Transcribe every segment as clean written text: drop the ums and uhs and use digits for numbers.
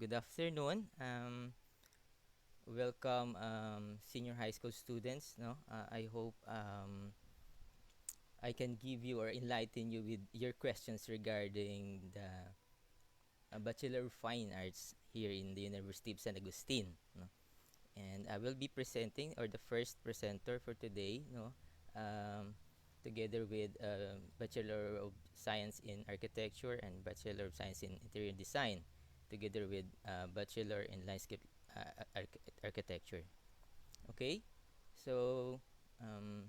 Good afternoon. Welcome, senior high school students. No, I hope I can give you or enlighten you with your questions regarding the Bachelor of Fine Arts here in the University of San Agustin. No? And I will be presenting, or the first presenter for today. No, um, together with Bachelor of Science in Architecture and Bachelor of Science in Interior Design, together with Bachelor in Landscape Architecture. Okay, so um,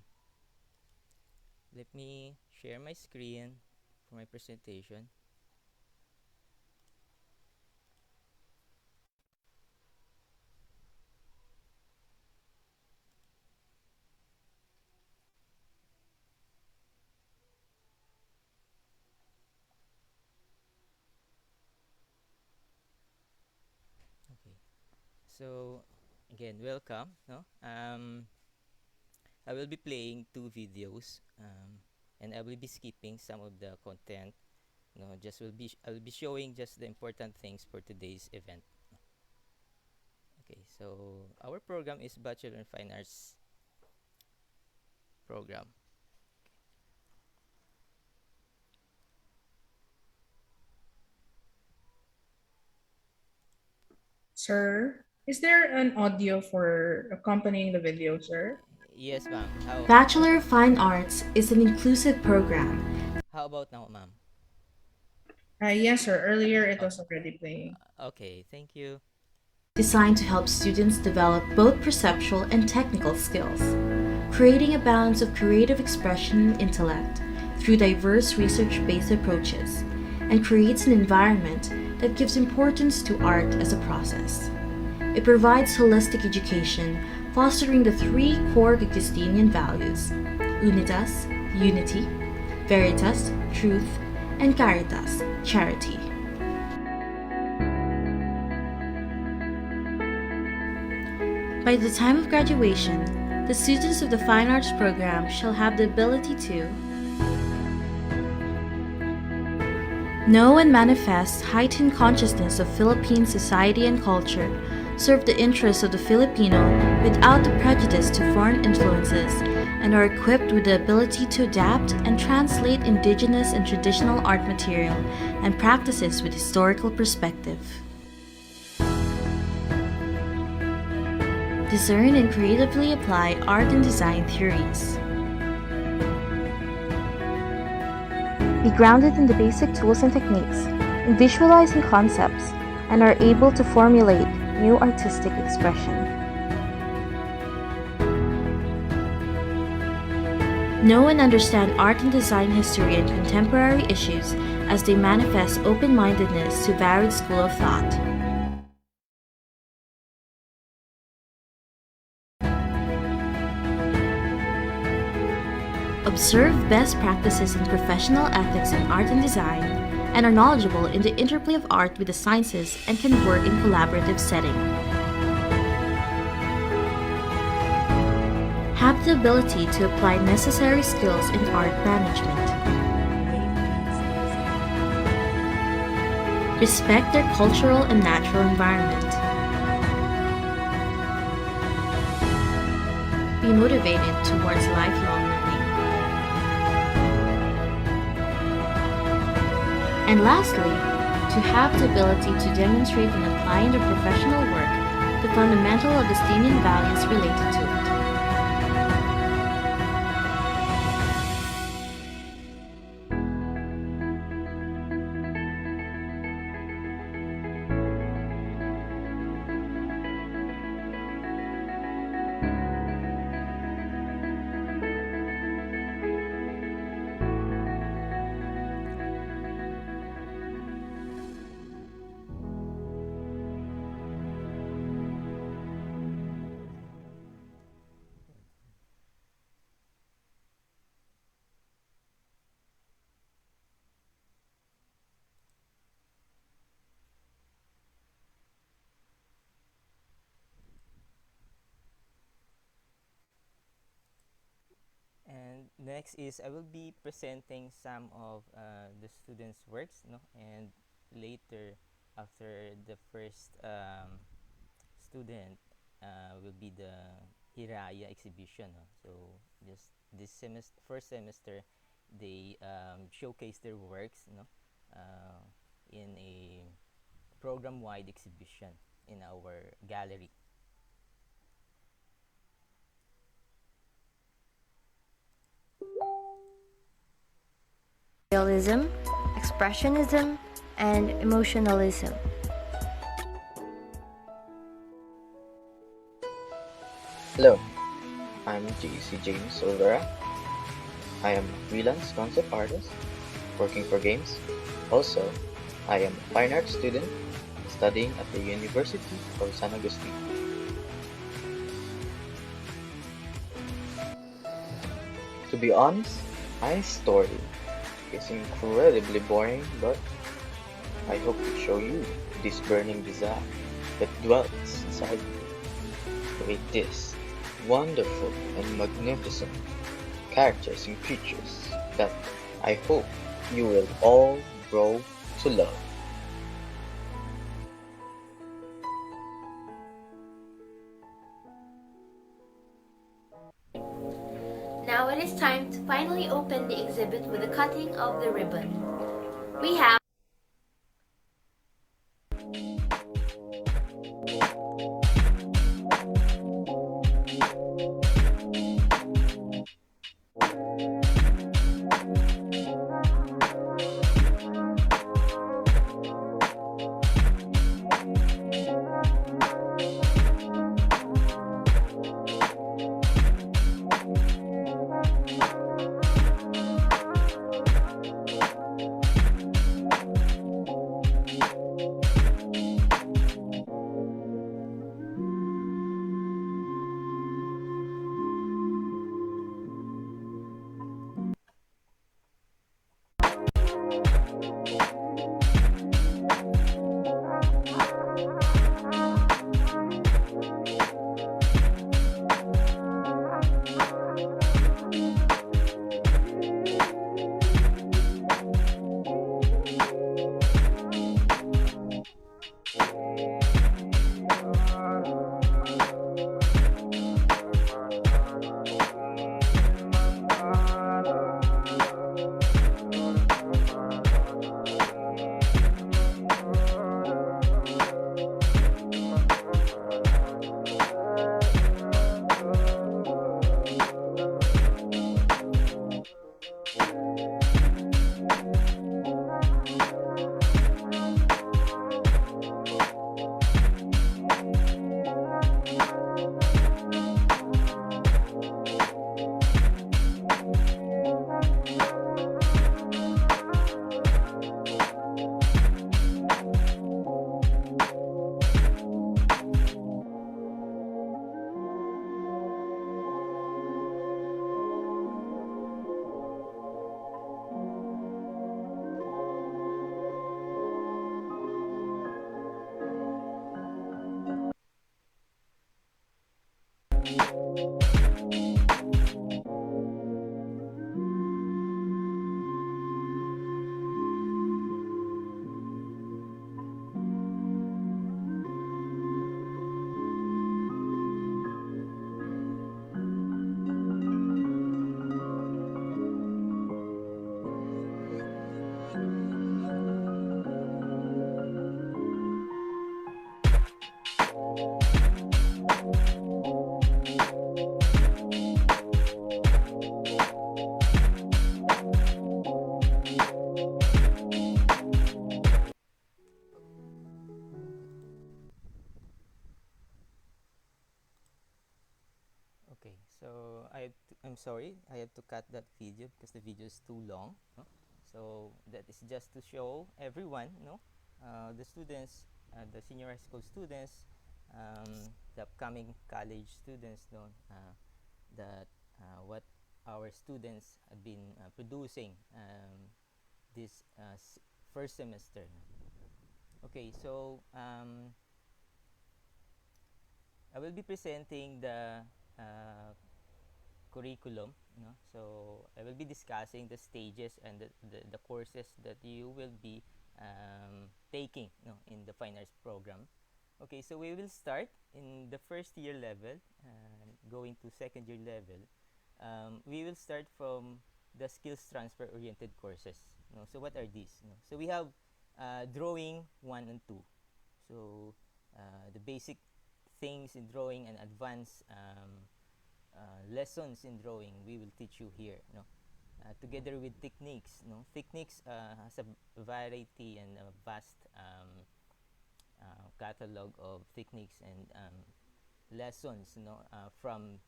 let me share my screen for my presentation. Okay, so again, welcome. No, I will be playing two videos, and I will be skipping some of the content. No, just will be I will be showing just the important things for today's event. Okay, so our program is Bachelor in Fine Arts program. Sir, is there an audio for accompanying the video, sir? Yes, ma'am. How Bachelor of Fine Arts is an inclusive program how about now, ma'am? Yes, sir. Earlier it Uh, was already playing. okay, thank you. designed to help students develop both perceptual and technical skills, creating a balance of creative expression and intellect through diverse research based approaches, and creates an environment that gives importance to art as a process. It provides holistic education, fostering the three core Augustinian values: unitas, unity, veritas, truth, and caritas, charity. By the time of graduation, the students of the Fine Arts program shall have the ability to know and manifest heightened consciousness of Philippine society and culture, serve the interests of the Filipino without the prejudice to foreign influences, and are equipped with the ability to adapt and translate indigenous and traditional art material and practices with historical perspective. Discern and creatively apply art and design theories. Be grounded in the basic tools and techniques, in visualizing concepts, and are able to formulate new artistic expression. Know and understand art and design history and contemporary issues as they manifest open-mindedness to varied school of thought. Observe best practices in professional ethics in art and design, and are knowledgeable in the interplay of art with the sciences and can work in collaborative setting. Have the ability to apply necessary skills in art management. Respect their cultural and natural environment. Be motivated towards lifelong learning. And lastly, to have the ability to demonstrate and apply in their professional work the fundamental Augustinian values related to it. And next is I will be presenting some of the students' works, no, and later after the first student will be the Hiraya exhibition. No? So just this semester, first semester, they showcase their works, in a program-wide exhibition in our gallery. Realism, expressionism, and emotionalism. Hello, I'm JC James Olvera. I am a freelance concept artist working for games. Also, I am a fine arts student studying at the University of San Agustin. To be honest, my story is incredibly boring, but I hope to show you this burning desire that dwells inside me. With this wonderful and magnificent characters and creatures that I hope you will all grow to love. Now it is time to finally open the exhibit with the cutting of the ribbon. We have Okay, so I'm sorry, I have to cut that video because the video is too long. No? So that is just to show everyone, the students, the senior high school students, the upcoming college students, that what our students have been producing this first semester. Okay, so I will be presenting the curriculum. So I will be discussing the stages and the courses that you will be taking in the fine arts program. Okay, so we will start in the first year level, going to second year level. We will start from the skills transfer oriented courses. So what are these? So we have drawing 1 and 2. So the basic things in drawing and advanced lessons in drawing we will teach you here. Together with techniques. Techniques has a variety and a vast catalog of techniques and lessons. From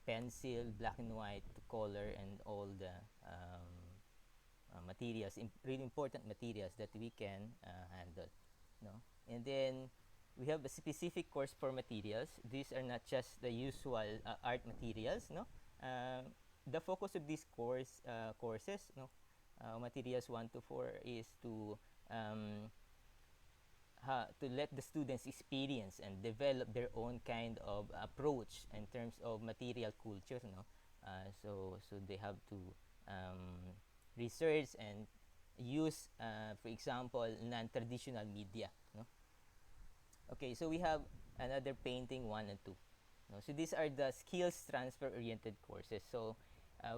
pencil, black and white, to color, and all the materials, really important materials that we can handle. And then we have a specific course for materials. These are not just the usual art materials. The focus of these courses, materials 1 to 4, is to let the students experience and develop their own kind of approach in terms of material culture. So they have to research and use, for example, non-traditional media. Okay, so we have another painting 1 and 2. So these are the skills transfer oriented courses. So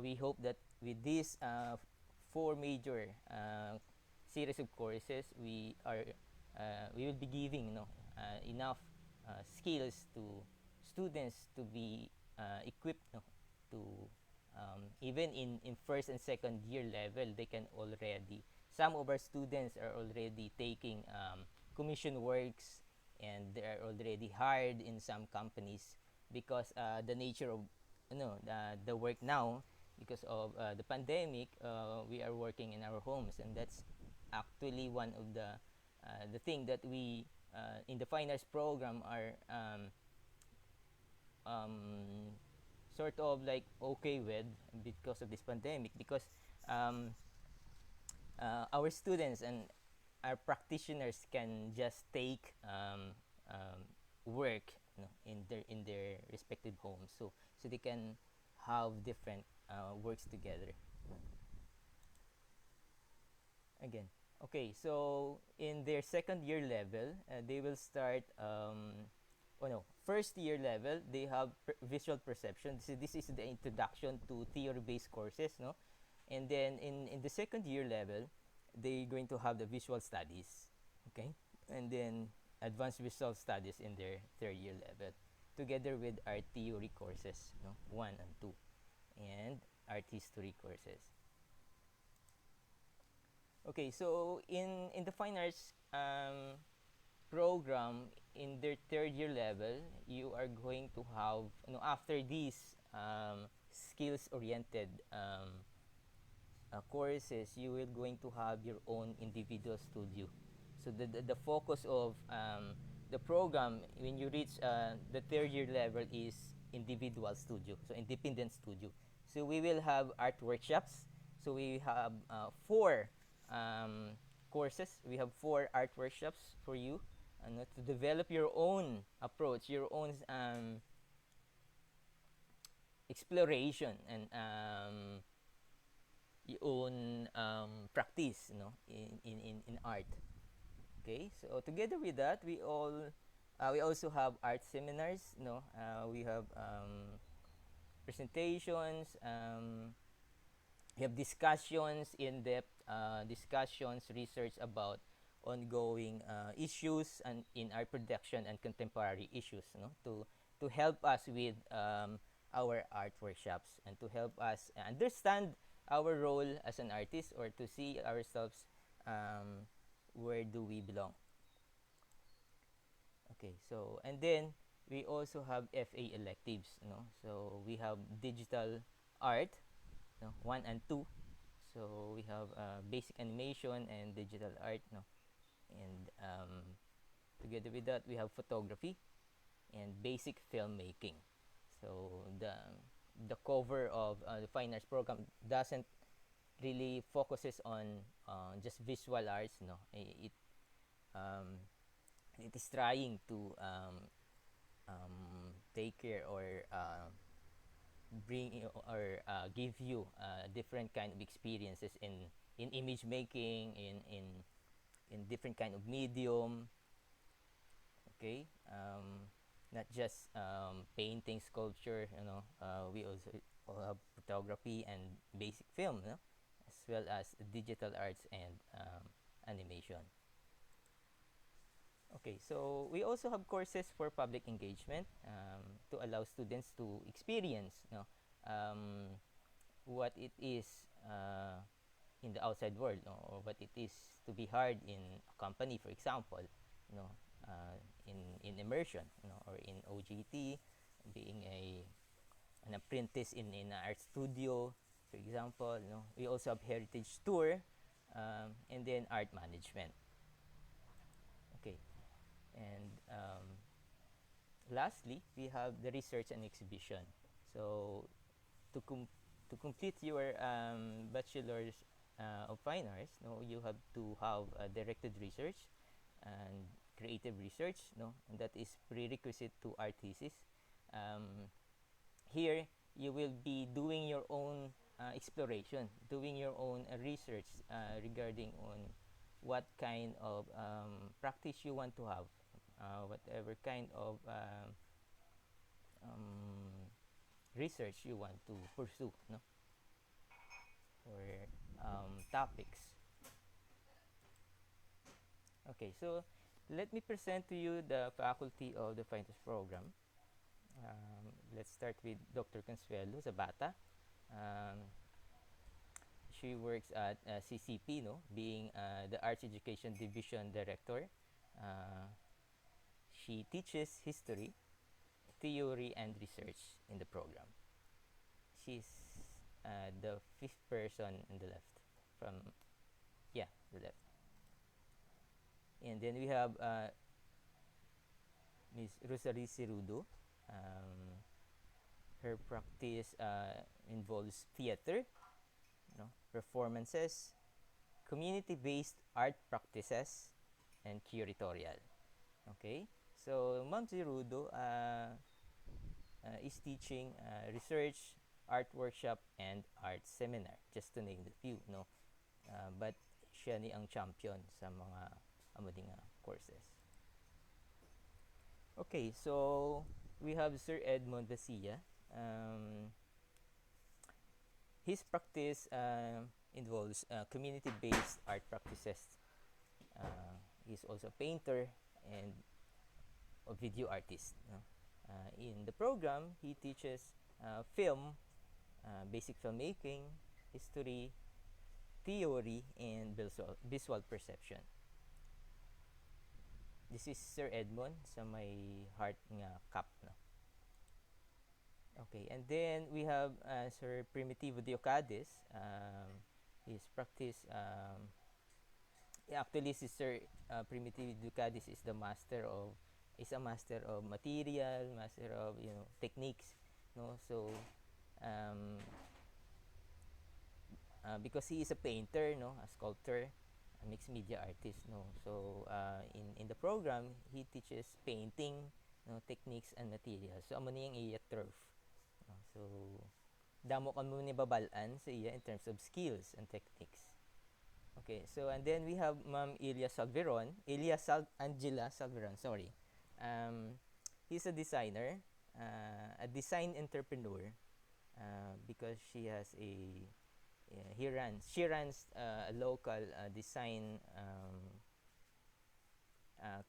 we hope that with these 4 major series of courses, we will be giving enough skills to students to be equipped to even in first and second year level. They can already, some of our students are already taking commission works, and they are already hired in some companies because the nature of the work now, because of the pandemic, we are working in our homes, and that's actually one of the thing that we in the fine arts program are sort of like okay with because of this pandemic, because our students and our practitioners can just take work in their respective homes, so they can have different works together. Again, okay, so in their second year level, they will start first year level, they have visual perception. This is the introduction to theory based courses. And then in the second year level, they're going to have the visual studies. Okay, and then advanced visual studies in their third year level, together with art theory courses, 1 and 2, and art history courses. Okay, so in the fine arts program, in their third year level, you are going to have, after these skills oriented courses, you will going to have your own individual studio. So the focus of the program when you reach the third year level is individual studio, so independent studio. So we will have art workshops. So we have 4 courses. We have 4 art workshops for you, to develop your own approach, your own exploration, and your own practice, in art. Okay, so together with that, we also have art seminars. We have presentations. We have discussions, in-depth discussions, research about ongoing issues and in art production and contemporary issues, to help us with our art workshops, and to help us understand our role as an artist, or to see ourselves, where do we belong. Okay, so and then we also have FA electives. So we have digital art, 1 and 2. So we have basic animation and digital art, and together with that, we have photography and basic filmmaking. So the cover of the fine arts program doesn't really focuses on just visual arts. It is trying to take care, or bring, or give you different kind of experiences in image making, in different kind of medium. Okay, not just painting, sculpture. We also have photography and basic film, as well as digital arts and animation. Okay, so we also have courses for public engagement, to allow students to experience, um, what it is, in the outside world, or what it is to be hired in a company, for example, you know, in immersion, or in OJT, being an apprentice in an art studio, for example. We also have heritage tour, and then art management. Okay, and lastly, we have the research and exhibition. So to to complete your bachelor's of fine arts, you have to have directed research and creative research, and that is prerequisite to art thesis. Here you will be doing your own exploration, doing your own research regarding on what kind of practice you want to have, whatever kind of research you want to pursue, or topics. Okay, so let me present to you the faculty of the Fine Arts program. Let's start with Dr. Consuelo Zabata. Um, she works at CCP, being the Arts Education Division Director. Uh, she teaches history, theory, and research in the program. She's the fifth person in the left. From, yeah, the left. And then we have Ms. Rosalie Cerudo. Her practice involves theater, performances, community-based art practices, and curatorial. Okay, so Ma'am Cerudo is teaching research, art workshop, and art seminar, just to name the few, but siya ni ang champion sa mga amoding courses. Okay, so we have Sir Edmond Vasilla. His practice involves community-based art practices. He's also a painter and a video artist. In the program, he teaches film, basic filmmaking, history, theory, and visual perception. This is Sir Edmond sa may heart nga cup. Okay, and then we have Sir Primitivo Diocades. His practice, actually, si Sir Primitivo Diocades is a master of material, master of techniques, so because he is a painter, a sculptor, a mixed media artist, so in the program he teaches painting, techniques and materials. So amo niyang iya turf, so damo kan mo ni babalaan sa iya in terms of skills and techniques. Okay, so and then we have Ma'am Angela Salveron, sorry. He's a designer, a design entrepreneur, because she runs a local design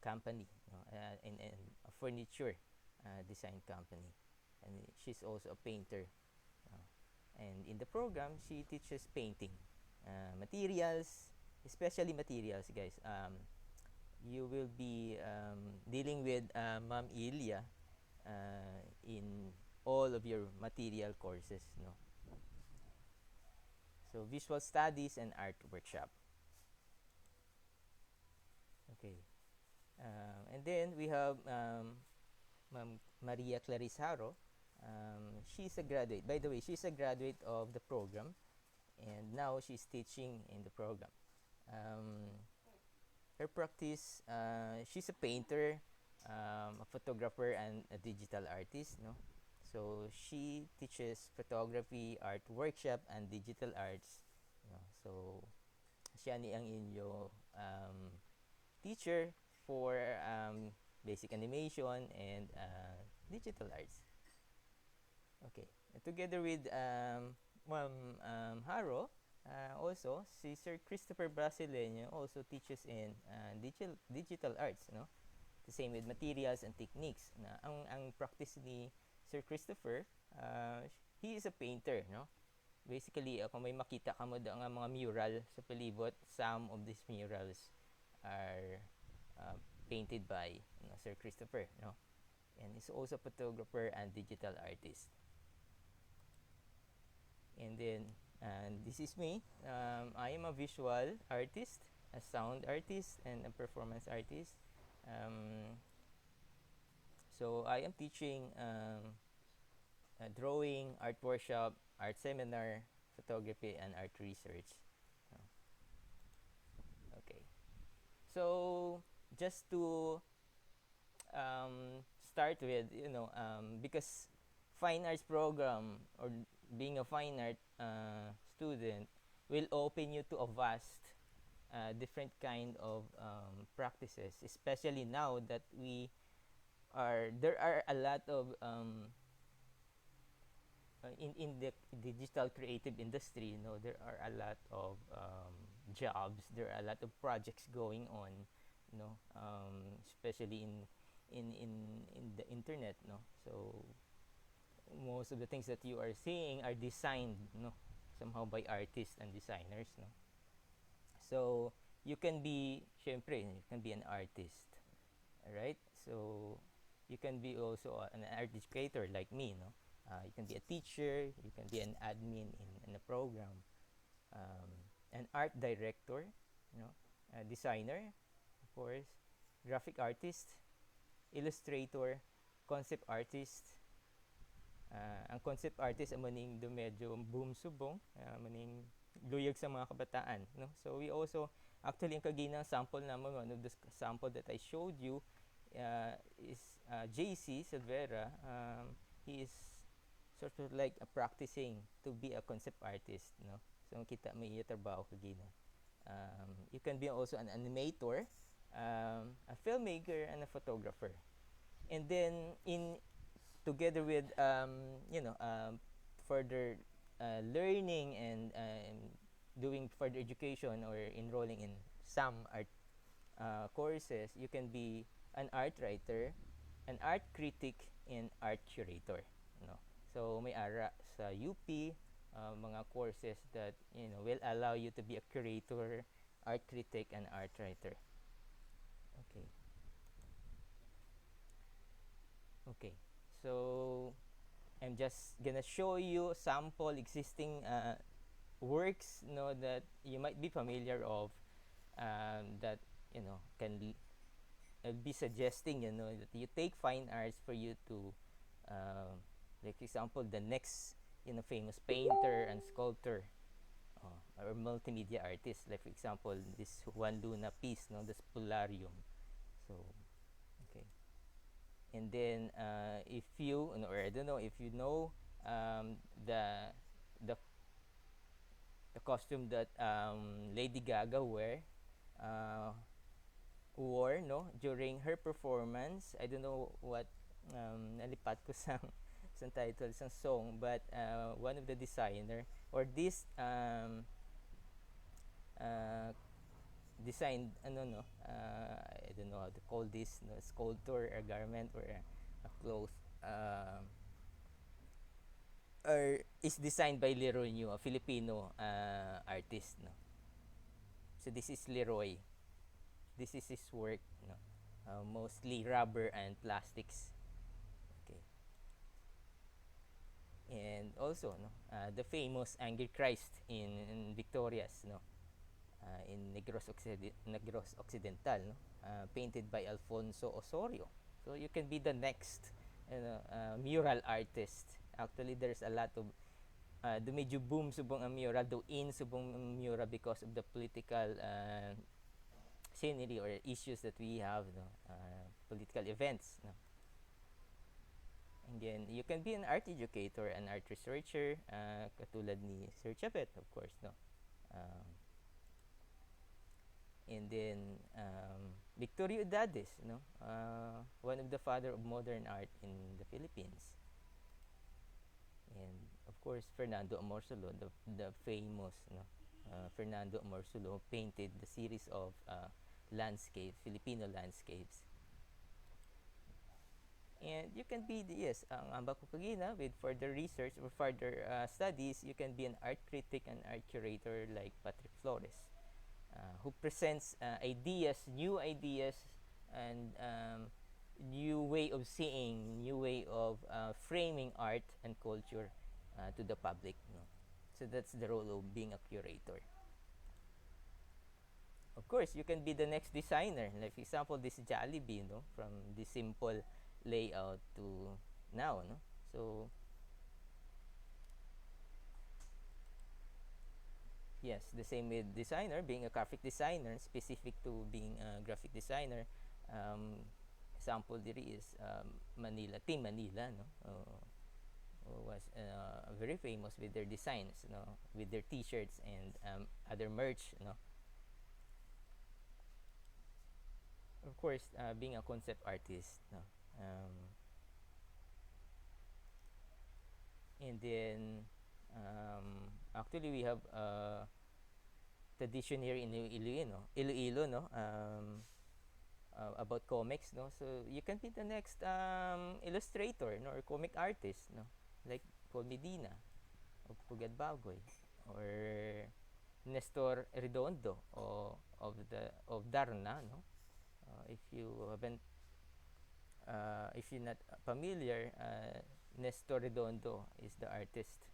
company, and a furniture design company, and she's also a painter. And in the program, she teaches painting, materials, especially materials, guys. You will be dealing with Ma'am Ilya in all of your material courses, So visual studies and art workshop. Okay, and then we have Ma'am Maria Clarice Haro. She's a graduate. By the way, she's a graduate of the program, and now she's teaching in the program. Her practice, she's a painter, a photographer, and a digital artist, So she teaches photography, art workshop, and digital arts. So siya ni ang inyo teacher for basic animation and digital arts. Okay. Together with Ma'am Haro, also si Sir Christopher Brasileño also teaches in digital arts, no? The same with materials and techniques. Na ang practice ni Sir Christopher, he is a painter, no? Basically, kung may makita ka mo nga mga mural sa palibot, some of these murals are painted by Sir Christopher, no? And he's also a photographer and digital artist. And then, this is me. I am a visual artist, a sound artist, and a performance artist. So I am teaching drawing, art workshop, art seminar, photography, and art research. Okay. So just to start with, because fine arts program or being a fine art student will open you to a vast different kind of practices, especially now that there are a lot of in the digital creative industry, there are a lot of jobs, there are a lot of projects going on, especially in the internet, so most of the things that you are seeing are designed, somehow by artists and designers, so you can be an artist, right? So you can be also an art educator like me, you can be a teacher, you can be an admin in a program, an art director, a designer, of course, graphic artist, illustrator, concept artist. Ang concept artist maning do medyo boom subong, maning luyag sa mga kabataan, so we also actually ang kaginang sample naman, one of the sample that I showed you is JC Silvera. He is sort of like practicing to be a concept artist, so kita may trabaho kagina. You can be also an animator, a filmmaker, and a photographer. And then together with further learning and doing further education or enrolling in some art courses, you can be an art writer, an art critic, and art curator, so may ara sa UP mga courses that will allow you to be a curator, art critic, and art writer. Okay, so I'm just gonna show you sample existing works, that you might be familiar of, that can be suggesting, that you take fine arts for you to, like example, the next famous painter and sculptor, or multimedia artist, like for example this Juan Luna piece, the Spolarium. So okay, and then if you or I don't know if you know the costume that Lady Gaga wore during her performance. I don't know what nalipat ko sa title sa song, but one of the designer or this designed I don't know how to call this, sculpture or garment or a cloth, or is designed by Leroy New, a Filipino artist, so this is Leroy, this is his work, mostly rubber and plastics. Okay, and also the famous Angry Christ in Victorias, in Negros Occidental, painted by Alfonso Osorio. So you can be the next mural artist. Actually, there's a lot of do medyo boom subong ang mural, do in subong ang mural because of the political scenery or issues that we have, political events, And then you can be an art educator, an art researcher, katulad ni Sir Chabet, of course, And then Victorio Dades, one of the father of modern art in the Philippines. And of course, Fernando Amorsolo, the famous Fernando Amorsolo, painted the series of landscapes, Filipino landscapes. And you can be, yes, ang Ambakukagina, with further research or further studies, you can be an art critic and art curator like Patrick Flores, who presents new ideas, and new way of seeing, new way of framing art and culture to the public. So that's the role of being a curator. Of course, you can be the next designer. Like, for example, this Jollibee, from the simple layout to now, So, yes, the same with designer, being a graphic designer, specific to being a graphic designer. Example diri is Manila, Team Manila, was very famous with their designs, with their T-shirts and other merch, Of course, being a concept artist, and then actually we have tradition here in Iloilo, about comics, So you can be the next illustrator, or comic artist, like Paul Medina of Pugad Bagoy, or Nestor Redondo of Darna, if you haven't if you're not familiar, Nestor Redondo is the artist,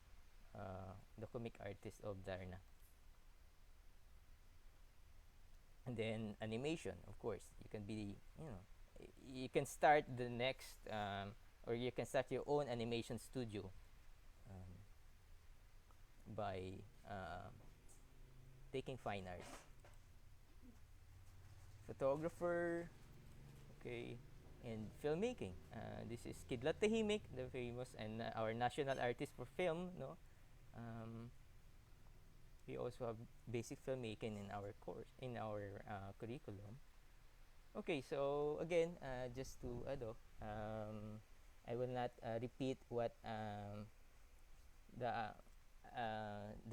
the comic artist of Darna. And then animation, of course, you can be, you can start the next, or you can start your own animation studio um, by taking fine arts. Photographer, okay, and filmmaking. This is Kidlat Tahimik, the famous and our national artist for film, we also have basic filmmaking in our course, in our curriculum. Okay, so again, just to I will not repeat what the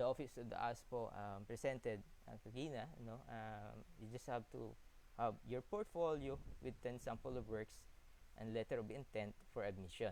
office of the ASPO presented Kagina. You just have to have your portfolio with 10 sample of works and letter of intent for admission.